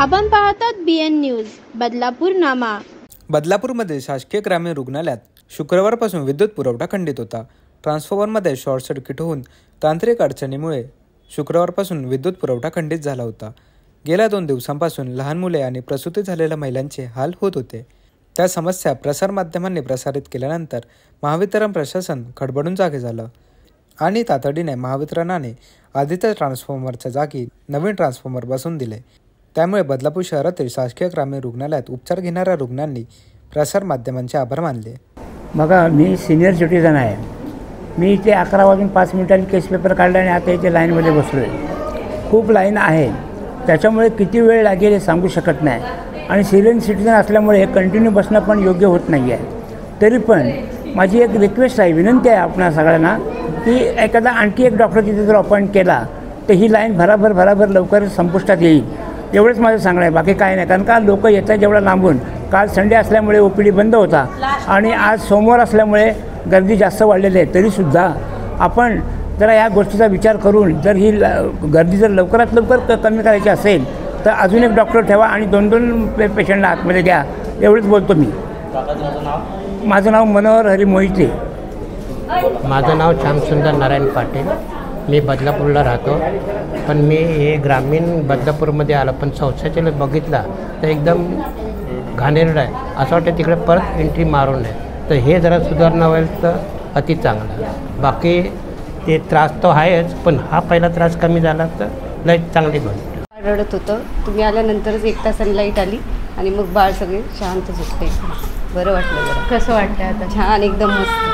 आपण पाहतात BN news Badlapur नामा। बदलापूरमध्ये शासकीय ग्रामीण रुग्णालयात शुक्रवारपासून विद्युत पुरवठा खंडित होता। ट्रान्सफॉर्मरमध्ये शॉर्ट सर्किट होऊन तांत्रिक अडचणीमुळे शुक्रवारपासून विद्युत पुरवठा खंडित झाला होता। गेल्या 2 दिवसांपासून लहान मुले आणि प्रसूती झालेल्या महिलांचे हाल होत होते। त्या समस्या प्रसारमाध्यमांनी प्रसारित केल्यानंतर महावितरण प्रशासन खडबडून जागे झालं आणि तातडीने महावितरणाने आधीच्या ट्रान्सफॉर्मरच्या जागी नवीन ट्रान्सफॉर्मर बसवून दिले। त्यामुळे बदलापूर शहरातील शासकीय ग्रामीण रुग्णालयात उपचार घेणाऱ्या रुग्णांनी प्रसारमाध्यमांचे आभार मानले। बघा, मी सिनियर सिटीजन आहे। मी इथे 11 वाजून 5 मिनिटांनी केस पेपर काढला आणि आता इथे लाईनमध्ये बसलो आहे। खूप लाईन आहे, त्याच्यामुळे किती वेळ लागेल हे सांगू शकत नाही आणि सिनियर सिटीजन असल्यामुळे कंटिन्यू बसणं पण योग्य होत नाही आहे। तरी पण माझी एक रिक्वेस्ट आहे, विनंती आहे आपणा सगळ्यांना की एखादा आणखी एक डॉक्टर तिथे जर अपॉइंट केला तर ही लाईन भराभर लवकर संपुष्टात येईल। एवढंच माझं सांगणं आहे, बाकी काय नाही। कारण का लोक येतात जेवढा लांबून, काल संडे असल्यामुळे OPD बंद होता आणि आज सोमवार असल्यामुळे गर्दी जास्त वाढलेली आहे। तरीसुद्धा आपण जरा या गोष्टीचा विचार करून जर ही गर्दी जर लवकरात लवकर कमी करायची असेल तर अजून एक डॉक्टर ठेवा आणि 2-2 पेशंटला आतमध्ये द्या, एवढंच बोलतो मी। माझं नाव मनोहर हरी मोहिते। माझं नाव श्यामसुंदर नारायण पाटील। मी बदलापूरला राहतो, पण मी हे ग्रामीण बदलापूरमध्ये आलं पण शौचालय बघितला तर एकदम घाणेरडं आहे। असं वाटतं तिकडे परत एंट्री मारू नये, तर हे जरा सुधारणा होईल तर अति चांगलं। बाकी ते त्रास तो आहेच, पण हा पहिला त्रास कमी झाला तर लाईट चांगली बनते। रडत होतं, तुम्ही आल्यानंतरच 1 तासाने लाईट आली आणि मग बाळ सगळे शांत झोपते। बरं वाटलं जरा। कसं वाटतं आता? छान, एकदम मस्त।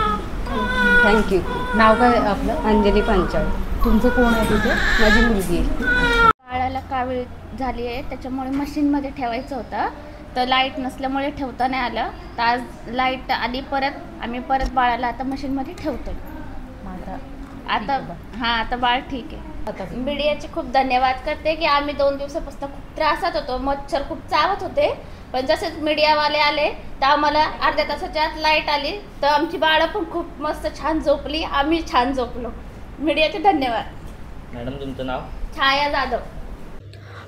थँक्यू। नाव काय आपलं? अंजली पांचाळ। तुमचं कोण आहे तिथे? माझी मुलगी आहे। बाळाला कावीळ झाली आहे, त्याच्यामुळे मशीनमध्ये ठेवायचं होतं, तर लाईट नसल्यामुळे ठेवता नाही आलं। तर आज लाईट आली, आम्ही परत बाळाला आता मशीनमध्ये ठेवतो। आता बाळ ठीक आहे। मीडियाचे खूप धन्यवाद करते की आम्ही 2 दिवसापासून खूप त्रासात होतो, मच्छर खूप चावत होते, पण जसेच मीडियावाले आले तर आम्हाला अर्ध्या तासाच्या आत लाईट आली, तर आमची बाळं पण खूप मस्त छान झोपली, आम्ही छान झोपलो। मीडियाचे धन्यवाद। मॅडम, तुमचं नाव? छाया जाधव।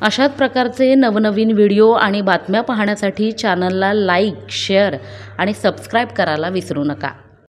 अशाच प्रकारचे नवनवीन व्हिडिओ आणि बातम्या पाहण्यासाठी चॅनलला लाईक, शेअर आणि सबस्क्राईब करायला विसरू नका।